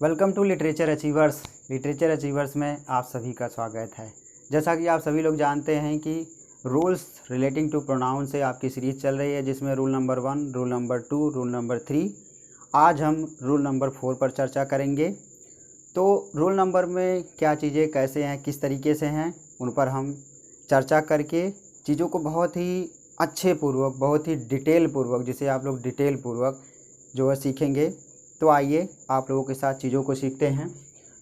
Welcome to literature achievers. Literature achievers में आप सभी का स्वागत है। जैसा कि आप सभी लोग जानते हैं कि रूल्स रिलेटिंग टू प्रोनाउन से आपकी सीरीज़ चल रही है, जिसमें rule number 1, rule number 2, rule number 3। आज हम रूल नंबर 4 पर चर्चा करेंगे। तो रूल नंबर में क्या चीज़ें कैसे हैं, किस तरीके से हैं, उन पर हम चर्चा करके चीज़ों को बहुत ही अच्छे पूर्वक, बहुत ही डिटेल पूर्वक, जिसे आप लोग डिटेल पूर्वक जो है सीखेंगे। तो आइए आप लोगों के साथ चीज़ों को सीखते हैं।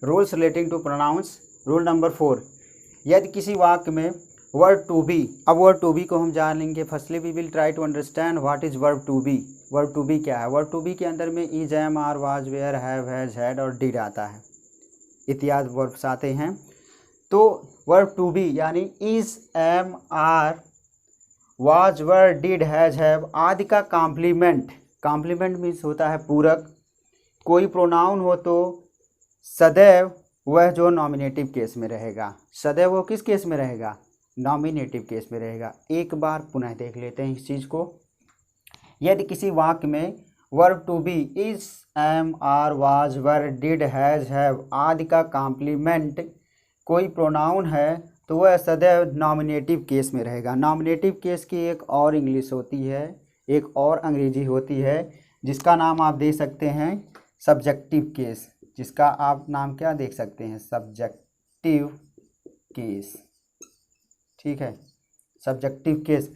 Rules relating to pronouns. Rule number 4, यदि किसी वाक्य में वर्ब टू बी, अब वर्ब टू बी को हम जान लेंगे। Firstly we will try to understand what is verb to be. Verb to be क्या है? वर्ब टू बी के अंदर में is, am, are, was, were, have, has, had और डिड आता है, इत्यादि वर्ब्स आते हैं। तो वर्ब टू बी यानी is, am, are, was, were, did, has, have आदि का कॉम्प्लीमेंट। कॉम्प्लीमेंट मीन्स होता है पूरक। कोई प्रोनाउन हो तो सदैव वह जो नॉमिनेटिव केस में रहेगा। सदैव वो किस केस में रहेगा? नॉमिनेटिव केस में रहेगा। एक बार पुनः देख लेते हैं इस चीज़ को। यदि किसी वाक्य में verb to be is, am, are, was, were, did, has, have आदि का कॉम्प्लीमेंट कोई प्रोनाउन है तो वह सदैव नॉमिनेटिव केस में रहेगा। नॉमिनेटिव केस की एक और इंग्लिश होती है, एक और अंग्रेजी होती है, जिसका नाम आप दे सकते हैं सब्जेक्टिव केस। जिसका आप नाम क्या देख सकते हैं? Subjective case. ठीक है, सब्जेक्टिव केस।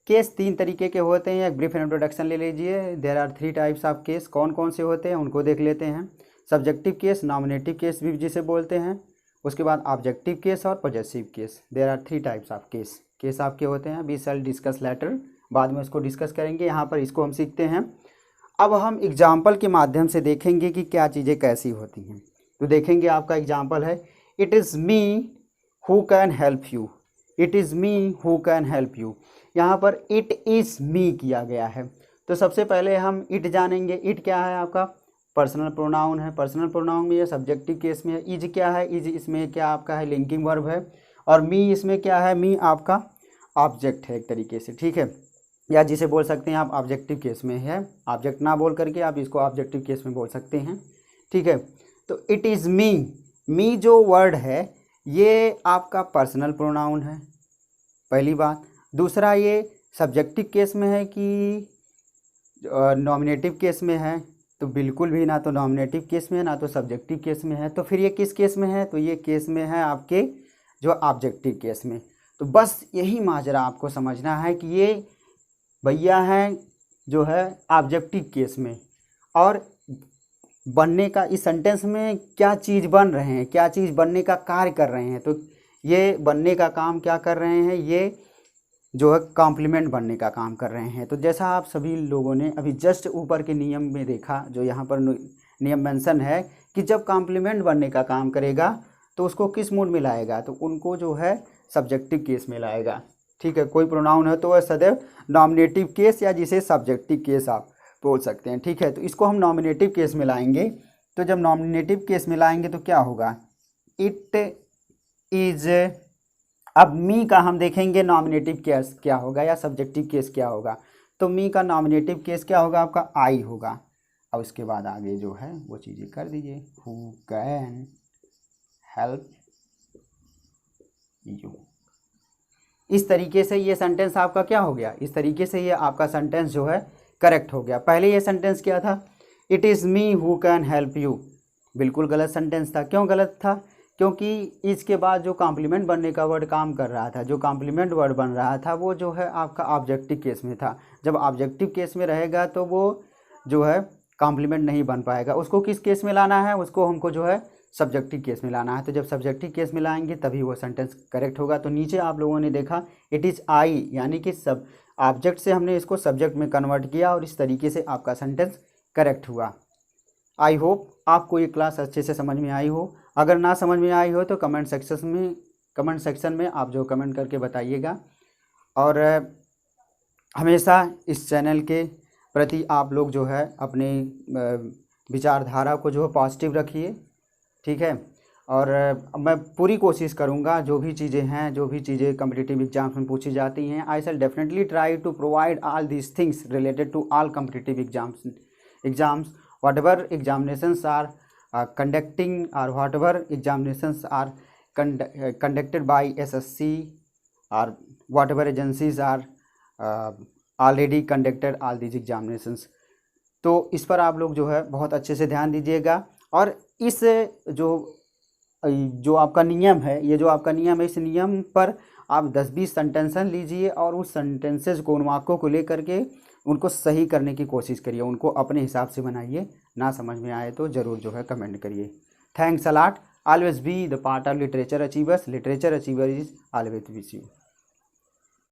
केस 3 तरीके के होते हैं। एक ब्रीफ इंट्रोडक्शन ले लीजिए। There are 3 types of case. कौन कौन से होते हैं उनको देख लेते हैं। सब्जेक्टिव केस, नॉमिनेटिव केस भी जिसे बोलते हैं, उसके बाद ऑब्जेक्टिव केस और possessive case. There are 3 types of case. Case आपके होते हैं। वी शैल डिस्कस लेटर, बाद में इसको डिस्कस करेंगे। यहाँ पर इसको हम सीखते हैं। अब हम एग्जाम्पल के माध्यम से देखेंगे कि क्या चीज़ें कैसी होती हैं। तो देखेंगे, आपका एग्जाम्पल है it is me who can help you. It is me who can help you. यहाँ पर इट इज़ मी किया गया है। तो सबसे पहले हम इट जानेंगे। इट क्या है? आपका पर्सनल प्रोनाउन है। पर्सनल प्रोनाउन में ये सब्जेक्टिव केस में है। इज क्या है? इज इसमें क्या आपका है? लिंकिंग वर्ब है। और मी इसमें क्या है? मी आपका ऑब्जेक्ट है एक तरीके से। ठीक है, या जिसे बोल सकते हैं आप ऑब्जेक्टिव केस में है। ऑब्जेक्ट ना बोल करके आप इसको ऑब्जेक्टिव केस में बोल सकते हैं। ठीक है, तो इट इज़ मी। मी जो वर्ड है ये आपका पर्सनल प्रोनाउन है, पहली बात। दूसरा, ये सब्जेक्टिव केस में है कि नॉमिनेटिव केस में है? तो बिल्कुल भी ना तो नॉमिनेटिव केस में है ना तो सब्जेक्टिव केस में है। तो फिर ये किस केस में है? तो ये केस में है आपके जो ऑब्जेक्टिव केस में। तो बस यही माजरा आपको समझना है कि ये भैया हैं जो है ऑब्जेक्टिव केस में, और बनने का इस सेंटेंस में क्या चीज़ बन रहे हैं, क्या चीज़ बनने का कार्य कर रहे हैं। तो ये बनने का काम क्या कर रहे हैं? ये जो है कॉम्प्लीमेंट बनने का काम कर रहे हैं। तो जैसा आप सभी लोगों ने अभी जस्ट ऊपर के नियम में देखा, जो यहाँ पर नियम मेंशन है कि जब कॉम्प्लीमेंट बनने का काम करेगा तो उसको किस मूड में लाएगा? तो उनको जो है सब्जेक्टिव केस में लाएगा। ठीक है, कोई प्रोनाउन है तो वह सदैव नॉमिनेटिव केस या जिसे सब्जेक्टिव केस आप बोल सकते हैं। ठीक है, तो इसको हम नॉमिनेटिव केस में लाएंगे। तो जब नॉमिनेटिव केस में लाएंगे तो क्या होगा? It is. अब मी का हम देखेंगे नॉमिनेटिव केस क्या होगा या सब्जेक्टिव केस क्या होगा। तो मी का नॉमिनेटिव केस क्या होगा? आपका आई होगा। और उसके बाद आगे जो है वो चीज़ें कर दीजिए। Who can help you. इस तरीके से ये सेंटेंस आपका क्या हो गया? इस तरीके से ये आपका सेंटेंस जो है करेक्ट हो गया। पहले ये सेंटेंस क्या था? It is me who can help you. बिल्कुल गलत सेंटेंस था। क्यों गलत था? क्योंकि इसके बाद जो कॉम्प्लीमेंट बनने का वर्ड काम कर रहा था, जो कॉम्प्लीमेंट वर्ड बन रहा था, वो जो है आपका ऑब्जेक्टिव केस में था। जब ऑब्जेक्टिव केस में रहेगा तो वो जो है कॉम्प्लीमेंट नहीं बन पाएगा। उसको किस केस में लाना है? उसको हमको जो है सब्जेक्टिव केस में लाना है। तो जब सब्जेक्टिव केस में लाएंगे तभी वो सेंटेंस करेक्ट होगा। तो नीचे आप लोगों ने देखा इट इज़ आई, यानी कि सब ऑब्जेक्ट से हमने इसको सब्जेक्ट में कन्वर्ट किया और इस तरीके से आपका सेंटेंस करेक्ट हुआ। आई होप आपको ये क्लास अच्छे से समझ में आई हो। अगर ना समझ में आई हो तो कमेंट सेक्शन में आप जो कमेंट करके बताइएगा। और हमेशा इस चैनल के प्रति आप लोग जो है अपने विचारधारा को जो है पॉजिटिव रखिए। ठीक है, और मैं पूरी कोशिश करूंगा जो भी चीज़ें हैं, जो भी चीज़ें कम्पिटिटिव एग्जाम्स में पूछी जाती हैं, I shall definitely try to provide all these things related to all competitive exams whatever examinations are conducting or whatever examinations are conducted by SSC or whatever agencies are already conducted all these examinations। तो इस पर आप लोग जो है बहुत अच्छे से ध्यान दीजिएगा। और इस जो आपका नियम है, ये जो आपका नियम है, इस नियम पर आप 10-20 सेंटेंसन लीजिए और उस सेंटेंसेस को, उन वाक्यों को लेकर के उनको सही करने की कोशिश करिए, उनको अपने हिसाब से बनाइए। ना समझ में आए तो ज़रूर जो है कमेंट करिए। Thanks a lot. Always be the part of literature achievers. Literature achiever is always with you.